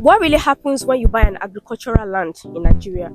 What really happens when you buy an agricultural land in Nigeria?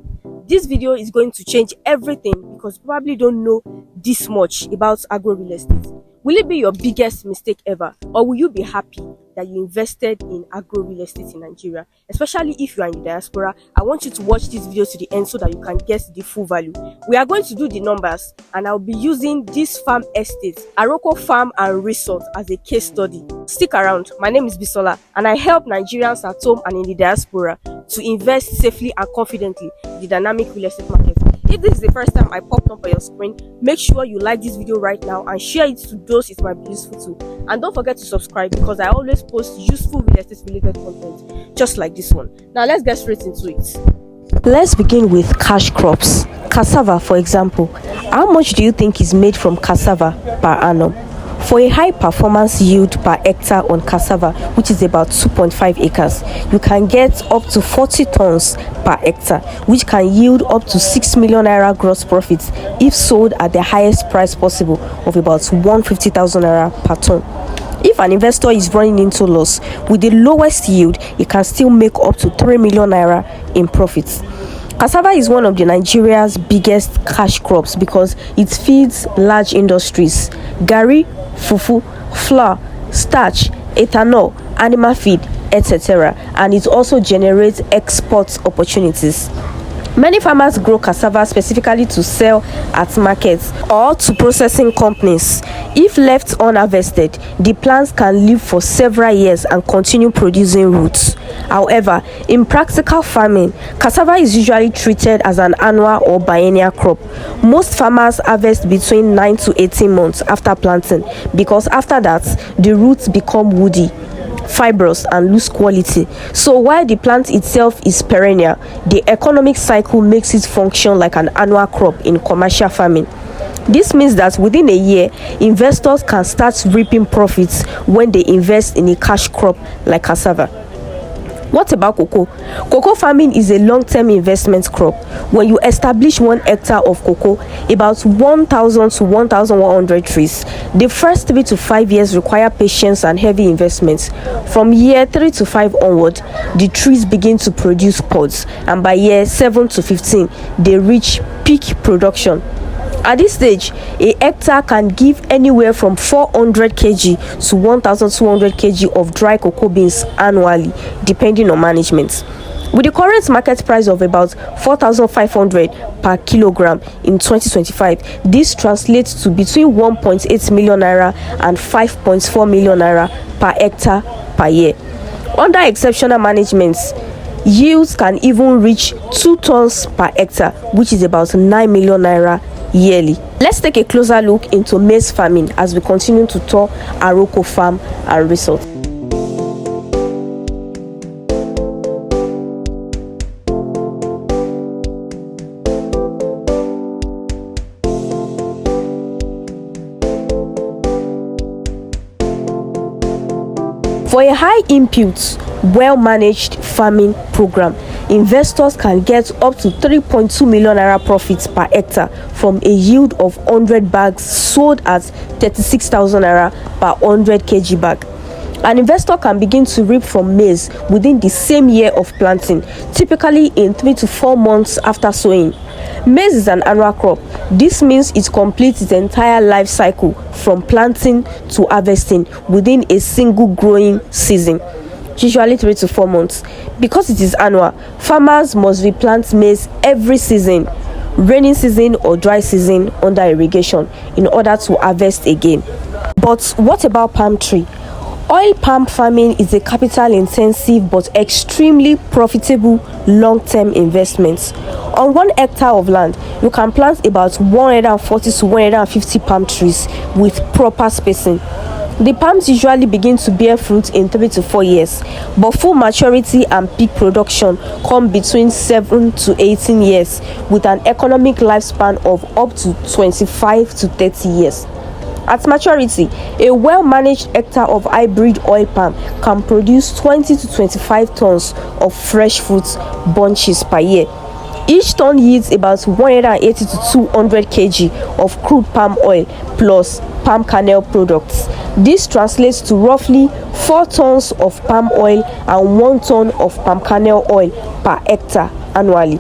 This video is going to change everything because you probably don't know this much about agro real estate. Will it be your biggest mistake ever, or will you be happy that you invested in agro real estate in Nigeria? Especially if you are in the diaspora, I want you to watch this video to the end so that you can get the full value. We are going to do the numbers and I'll be using this farm estate, Aroko Farm and Resort, as a case study. Stick around. My name is Bisola and I help Nigerians at home and in the diaspora to invest safely and confidently in the dynamic real estate market. If this is the first time I popped up on your screen, make sure you like this video right now and share it to those it might be useful to. And don't forget to subscribe because I always post useful real estate related content just like this one. Now let's get straight into it. Let's begin with cash crops. Cassava, for example. How much do you think is made from cassava per annum? For a high performance yield per hectare on cassava, which is about 2.5 acres, you can get up to 40 tons per hectare, which can yield up to 6 million naira gross profits if sold at the highest price possible of about 150,000 naira per ton. If an investor is running into loss, with the lowest yield, he can still make up to 3 million naira in profits. Cassava is one of Nigeria's biggest cash crops because it feeds large industries: garri, fufu, flour, starch, ethanol, animal feed, etc. And it also generates export opportunities. Many farmers grow cassava specifically to sell at markets or to processing companies. If left unharvested, the plants can live for several years and continue producing roots. However, in practical farming, cassava is usually treated as an annual or biennial crop. Most farmers harvest between 9 to 18 months after planting because after that, the roots become woody, fibrous and lose quality. So while the plant itself is perennial, the economic cycle makes it function like an annual crop in commercial farming. This means that within a year, investors can start reaping profits when they invest in a cash crop like cassava. What about cocoa? Cocoa farming is a long-term investment crop. When you establish 1 hectare of cocoa, about 1,000 to 1,100 trees. The first 3 to 5 years require patience and heavy investments. From year 3 to 5 onward, the trees begin to produce pods, and by year 7 to 15, they reach peak production. At this stage, a hectare can give anywhere from 400 kg to 1,200 kg of dry cocoa beans annually, depending on management. With the current market price of about 4,500 per kilogram in 2025, this translates to between 1.8 million naira and 5.4 million naira per hectare per year. Under exceptional management, yields can even reach 2 tons per hectare, which is about 9 million naira yearly. Let's take a closer look into maize farming as we continue to tour Aroko Farm and Resort. For a high input, well-managed farming program, investors can get up to 3.2 million naira profits per hectare from a yield of 100 bags sold at 36,000 naira per 100 kg bag. An investor can begin to reap from maize within the same year of planting, typically in 3 to 4 months after sowing. Maize is an annual crop. This means it completes its entire life cycle from planting to harvesting within a single growing season, usually 3 to 4 months. Because it is annual, farmers must replant maize every season, rainy season or dry season under irrigation, in order to harvest again. But what about palm tree? Oil palm farming is a capital-intensive but extremely profitable long-term investment. On 1 hectare of land, you can plant about 140 to 150 palm trees with proper spacing. The palms usually begin to bear fruit in 3 to 4 years, but full maturity and peak production come between 7 to 18 years with an economic lifespan of up to 25 to 30 years. At maturity, a well-managed hectare of hybrid oil palm can produce 20 to 25 tons of fresh fruit bunches per year. Each ton yields about 180 to 200 kg of crude palm oil plus palm kernel products. This translates to roughly 4 tons of palm oil and 1 ton of palm kernel oil per hectare annually.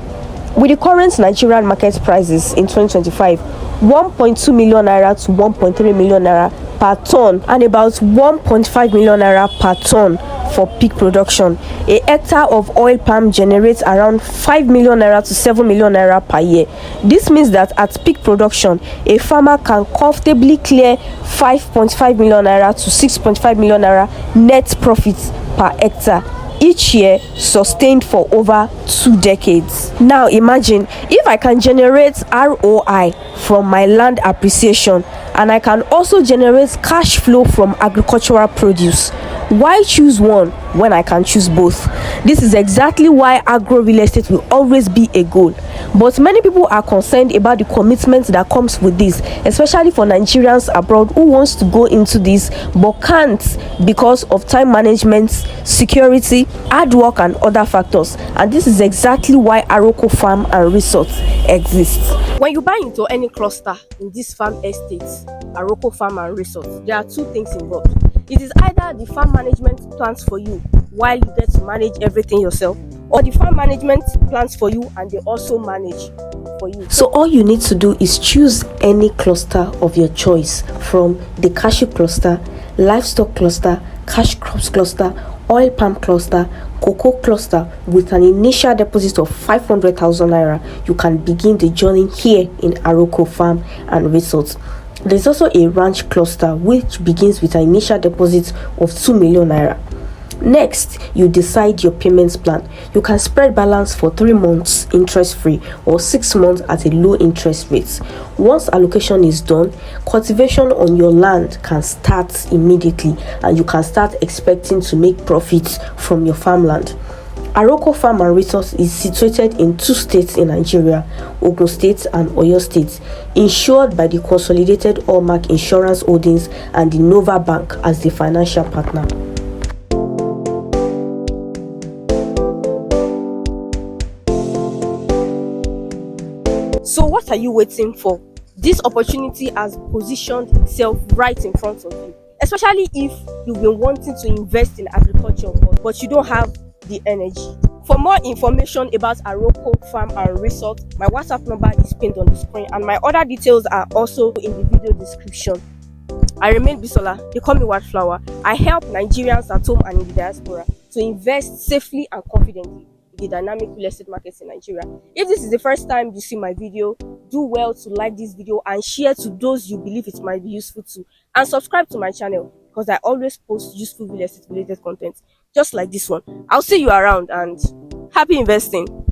With the current Nigerian market prices in 2025, 1.2 million naira to 1.3 million naira per ton and about 1.5 million naira per ton for peak production, a hectare of oil palm generates around 5 million naira to 7 million naira per year. This means that at peak production, a farmer can comfortably clear 5.5 million naira to 6.5 million naira net profits per hectare each year, sustained for over 2 decades. Now imagine if I can generate ROI from my land appreciation and I can also generate cash flow from agricultural produce. Why choose one when I can choose both? This is exactly why agro real estate will always be a goal. But many people are concerned about the commitment that comes with this, especially for Nigerians abroad who wants to go into this but can't because of time management, security, hard work and other factors. And this is exactly why Aroko Farm and Resort exists. When you buy into any cluster in this farm estates, Aroko Farm and Resort, there are 2 things involved. It is either the farm management plans for you while you get to manage everything yourself, or the farm management plans for you and they also manage for you. So all you need to do is choose any cluster of your choice, from the cashew cluster, livestock cluster, cash crops cluster, oil palm cluster, cocoa cluster. With an initial deposit of 500,000 naira, you can begin the journey here in Aroko Farm and Resort. There's also a ranch cluster which begins with an initial deposit of 2 million naira. Next, you decide your payments plan. You can spread balance for 3 months interest free or 6 months at a low interest rate. Once allocation is done, cultivation on your land can start immediately and you can start expecting to make profits from your farmland. Aroko Farm and Resort is situated in 2 states in Nigeria, Ogun State and Oyo State, insured by the Consolidated Hallmark Insurance Holdings and the Nova Bank as the financial partner. So what are you waiting for? This opportunity has positioned itself right in front of you, especially if you've been wanting to invest in agriculture but you don't have the energy. For more information about Aroko Farm and Resort, my WhatsApp number is pinned on the screen and my other details are also in the video description. I remain Bisola, they call me Wildflower. I help Nigerians at home and in the diaspora to invest safely and confidently in the dynamic real estate markets in Nigeria. If this is the first time you see my video, do well to like this video and share to those you believe it might be useful to, and subscribe to my channel because I always post useful real estate related content just like this one. I'll see you around and happy investing.